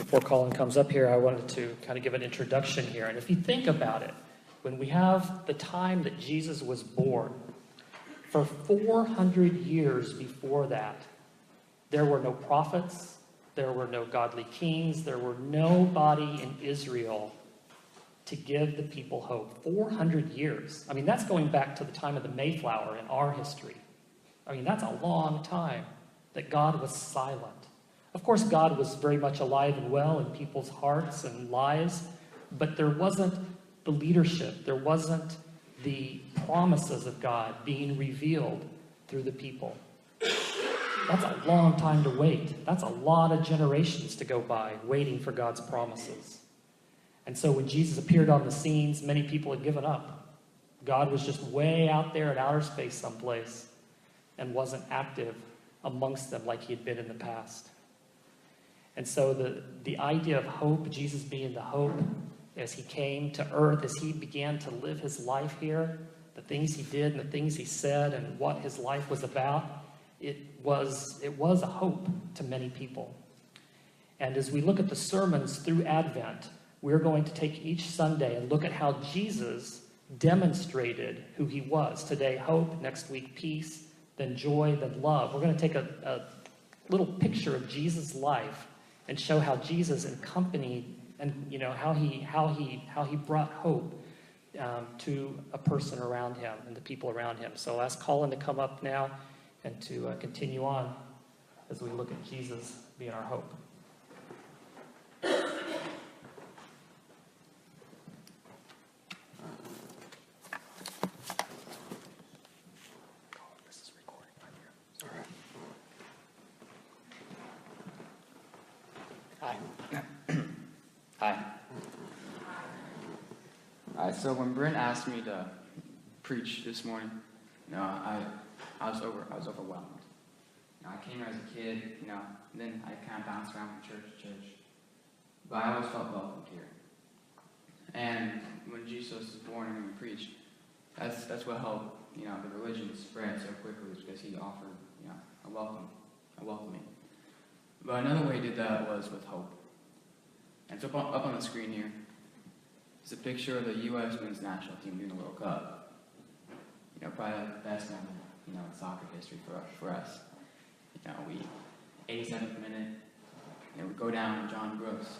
before Collin comes up here, I wanted to kind of give an introduction here. And if you think about it, when we have the time that Jesus was born, for 400 years before that, there were no prophets, there were no godly kings, there were nobody in Israel to give the people hope. 400 years. I mean, that's going back to the time of the Mayflower in our history. I mean, that's a long time that God was silent. Of course, God was very much alive and well in people's hearts and lives, but there wasn't the leadership, there wasn't the promises of God being revealed through the people. That's a long time to wait. That's a lot of generations to go by waiting for God's promises. And so when Jesus appeared on the scenes, many people had given up. God was just way out there in outer space someplace and wasn't active amongst them like he had been in the past. And so the idea of hope, Jesus being the hope, as he came to earth, as he began to live his life here, the things he did and the things he said and what his life was about, it was a hope to many people. And as we look at the sermons through Advent, we're going to take each Sunday and look at how Jesus demonstrated who he was. Today, hope. Next week, peace. Then joy. Then love. We're going to take a little picture of Jesus' life and show how Jesus accompanied and how he brought hope to a person around him and the people around him. So I'll ask Collin to come up now and to continue on as we look at Jesus being our hope. Hi. So when Brent asked me to preach this morning, I was overwhelmed. I came here as a kid, and then I kind of bounced around from church to church, but I always felt welcomed here. And when Jesus was born and we preached, that's what helped the religion spread so quickly, was because he offered a welcoming. But another way he did that was with hope. And so up on the screen here is a picture of the U.S. Women's National Team during the World Cup. Probably the best moment, in soccer history for us. We 87th minute, we go down John Brooks,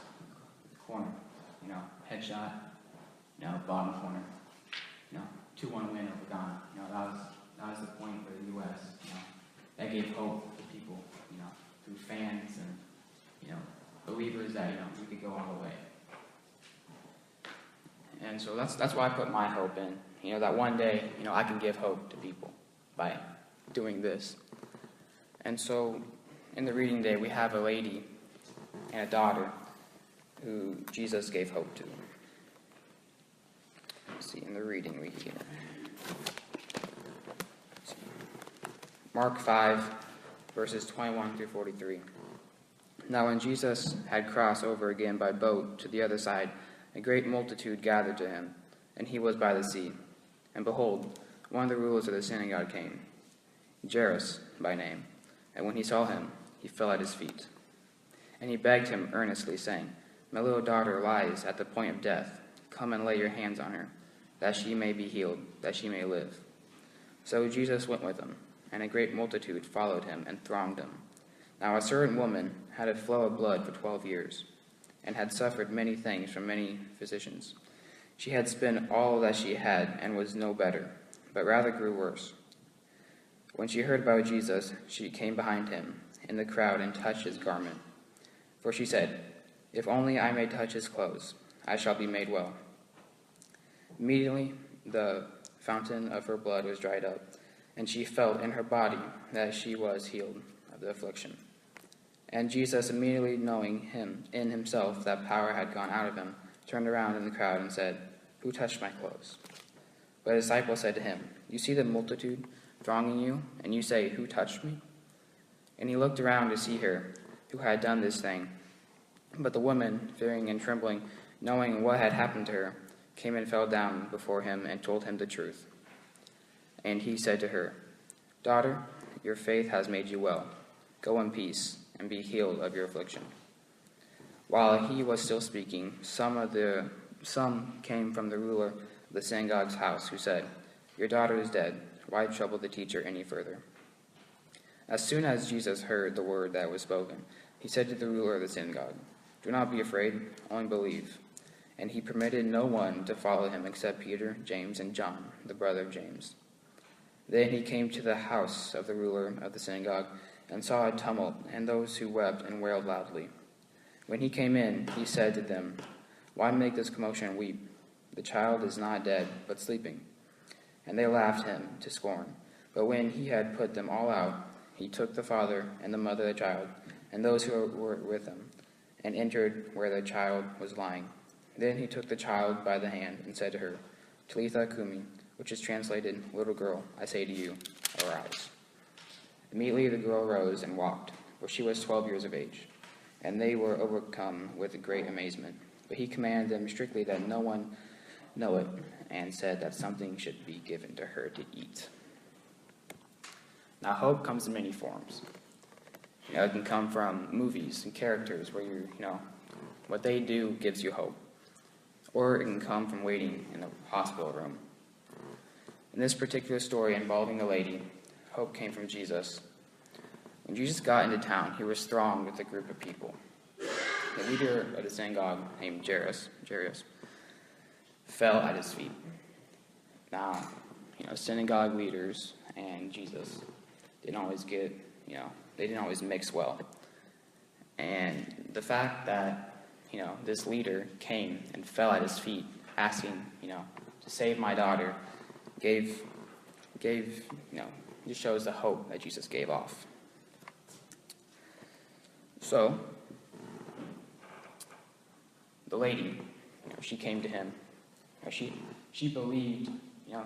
corner, headshot, bottom corner, 2-1 win over Ghana. That was the point for the U.S. That gave hope to people, through fans and believers that we could go all the way. And so that's why I put my hope in. That one day, I can give hope to people by doing this. And so in the reading day, we have a lady and a daughter who Jesus gave hope to. Let's see, in the reading we hear. Mark 5, verses 21 through 43. Now when Jesus had crossed over again by boat to the other side, a great multitude gathered to him, and he was by the sea. And behold, one of the rulers of the synagogue came, Jairus by name. And when he saw him, he fell at his feet. And he begged him earnestly, saying, My little daughter lies at the point of death. Come and lay your hands on her, that she may be healed, that she may live. So Jesus went with him, and a great multitude followed him and thronged him. Now a certain woman had a flow of blood for 12 years, and had suffered many things from many physicians. She had spent all that she had, and was no better, but rather grew worse. When she heard about Jesus, she came behind him in the crowd and touched his garment. For she said, If only I may touch his clothes, I shall be made well. Immediately the fountain of her blood was dried up, and she felt in her body that she was healed of the affliction. And Jesus, immediately knowing him in himself that power had gone out of him, turned around in the crowd and said, Who touched my clothes? But his disciples said to him, You see the multitude thronging you, and you say, Who touched me? And he looked around to see her, who had done this thing. But the woman, fearing and trembling, knowing what had happened to her, came and fell down before him and told him the truth. And he said to her, Daughter, your faith has made you well. Go in peace and be healed of your affliction. While he was still speaking, some came from the ruler of the synagogue's house, who said, "Your daughter is dead. Why trouble the teacher any further?" As soon as Jesus heard the word that was spoken, he said to the ruler of the synagogue, "Do not be afraid, only believe." And he permitted no one to follow him except Peter, James, and John, the brother of James. Then he came to the house of the ruler of the synagogue and saw a tumult and those who wept and wailed loudly. When he came in, he said to them, "Why make this commotion and weep? The child is not dead, but sleeping." And they laughed him to scorn. But when he had put them all out, he took the father and the mother of the child and those who were with him, and entered where the child was lying. Then he took the child by the hand and said to her, "Talitha cumi," which is translated, "Little girl, I say to you, arise." Immediately the girl rose and walked, for she was 12 years of age. And they were overcome with great amazement. But he commanded them strictly that no one know it, and said that something should be given to her to eat. Now, hope comes in many forms. It can come from movies and characters where what they do gives you hope. Or it can come from waiting in a hospital room. In this particular story involving the lady, hope came from Jesus. When Jesus got into town, he was thronged with a group of people. The leader of the synagogue, named Jairus, fell at his feet. Now, synagogue leaders and Jesus didn't always they didn't always mix well. And the fact that, this leader came and fell at his feet, asking, to save my daughter, just shows the hope that Jesus gave off. So, the lady, she came to him. She believed,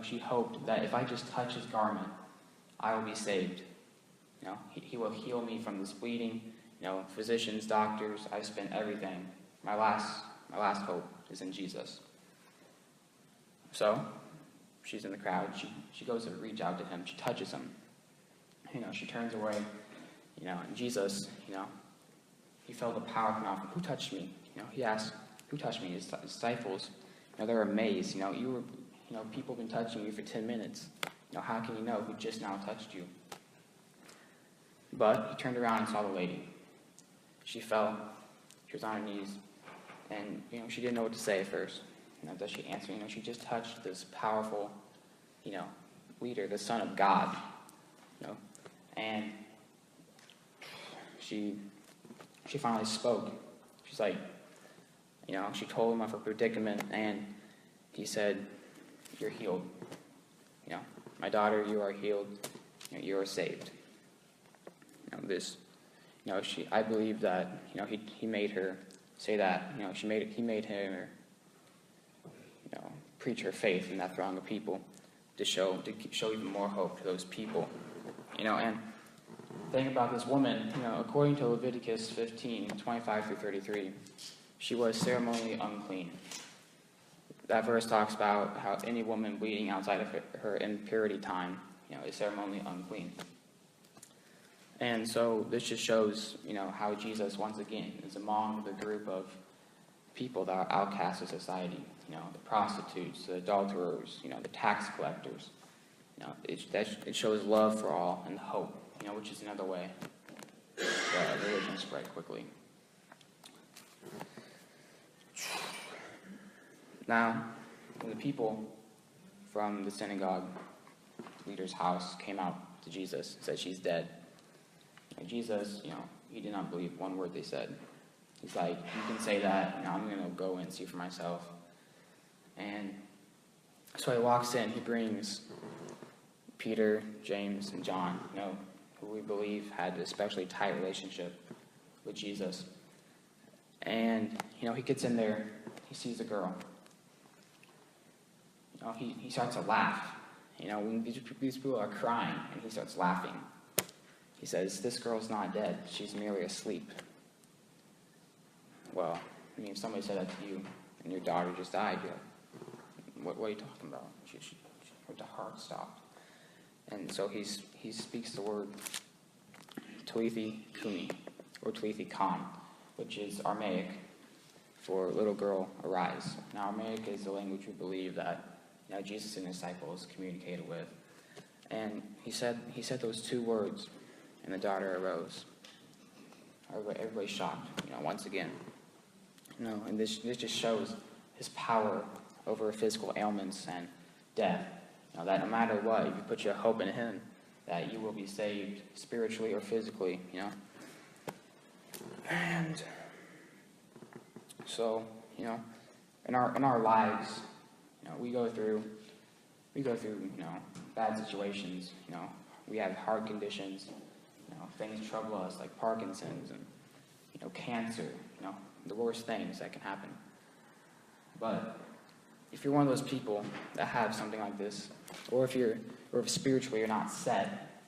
she hoped that if I just touch his garment, I will be saved. He will heal me from this bleeding. Physicians, doctors, I spent everything. My last hope is in Jesus. So, she's in the crowd. She goes to reach out to him. She touches him. She turns away. And Jesus, he felt the power come out. Who touched me? He asked, who touched me? His disciples, they're amazed. People have been touching you for 10 minutes. How can you know who just now touched you? But he turned around and saw the lady. She fell. She was on her knees. And, she didn't know what to say at first. Does she answer? She just touched this powerful, leader, the Son of God. And she finally spoke. She's like, she told him of her predicament, and he said, "You're healed. My daughter, you are healed. You are saved." I believe that, he made her say that, he made her, preach her faith in that throng of people to show even more hope to those people. And the thing about this woman, according to Leviticus 15:25-33, she was ceremonially unclean. That verse talks about how any woman bleeding outside of her impurity time, is ceremonially unclean. And so this just shows, how Jesus, once again, is among the group of people that are outcasts of society. The prostitutes, the adulterers, the tax collectors. It shows love for all and hope, which is another way that religion spread quickly. Now, when the people from the synagogue leader's house came out to Jesus and said, "She's dead," Jesus, he did not believe one word they said. He's like, "You can say that, I'm going to go and see for myself." And so he walks in, he brings Peter, James, and John, who we believe had an especially tight relationship with Jesus. And, he gets in there, he sees the girl. He starts to laugh. When these people are crying, and he starts laughing. He says, "This girl's not dead. She's merely asleep." Well, if somebody said that to you, and your daughter just died, you're like, what are you talking about? Her heart stopped. And so he speaks the word Talitha cumi, or Talitha kan, which is Aramaic, for little girl, arise. Now, Aramaic is the language we believe that Jesus and his disciples communicated with. And he said those two words, and the daughter arose. Everybody's shocked, once again. And this just shows his power over physical ailments and death. That no matter what, if you put your hope in him, that you will be saved spiritually or physically, And so, in our lives, we go through bad situations. We have heart conditions. Things trouble us like Parkinson's and cancer. The worst things that can happen. But if you're one of those people that have something like this, or if spiritually you're not set,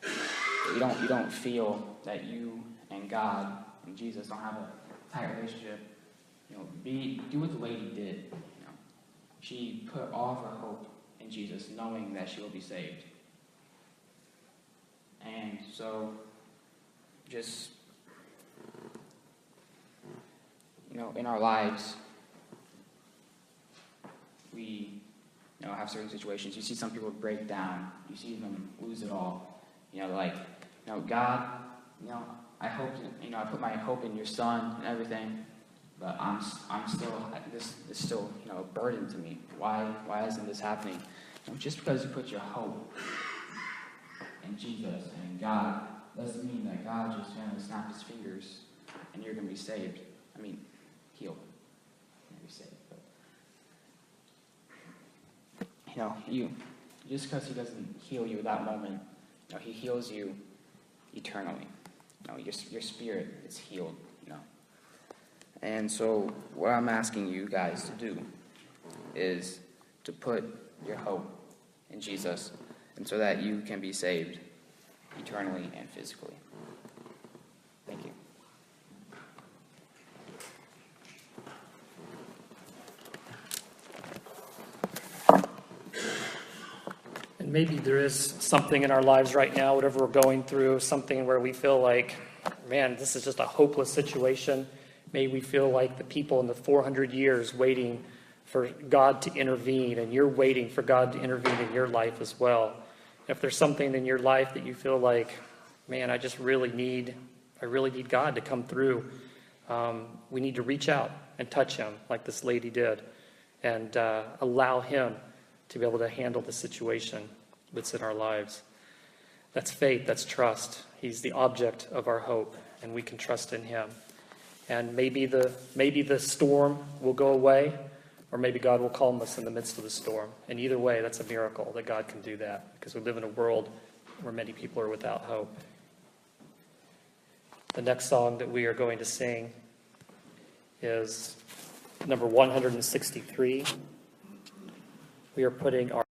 you don't feel that you and God and Jesus don't have a tight relationship, do what the lady did. She put all of her hope in Jesus, knowing that she will be saved. And so, just in our lives, we have certain situations. You see some people break down. You see them lose it all. God, I hope, I put my hope in your son and everything, but I'm still, this is still, a burden to me. Why isn't this happening? Just because you put your hope in Jesus and in God doesn't mean that God just going to snap his fingers and you're going to be saved. Healed. You're going to be saved. But, just because he doesn't heal you at that moment, he heals you eternally. Your spirit is healed, And so what I'm asking you guys to do is to put your hope in Jesus, and so that you can be saved eternally and physically. Thank you. And maybe there is something in our lives right now, whatever we're going through, something where we feel like, man, this is just a hopeless situation. Maybe we feel like the people in the 400 years waiting for God to intervene, and you're waiting for God to intervene in your life as well. If there's something in your life that you feel like, man, I really need God to come through, we need to reach out and touch him like this lady did, and allow him to be able to handle the situation that's in our lives. That's faith, that's trust. He's the object of our hope, and we can trust in him. And maybe the storm will go away, or maybe God will calm us in the midst of the storm. And either way, that's a miracle that God can do that, because we live in a world where many people are without hope. The next song that we are going to sing is number 163. We are putting our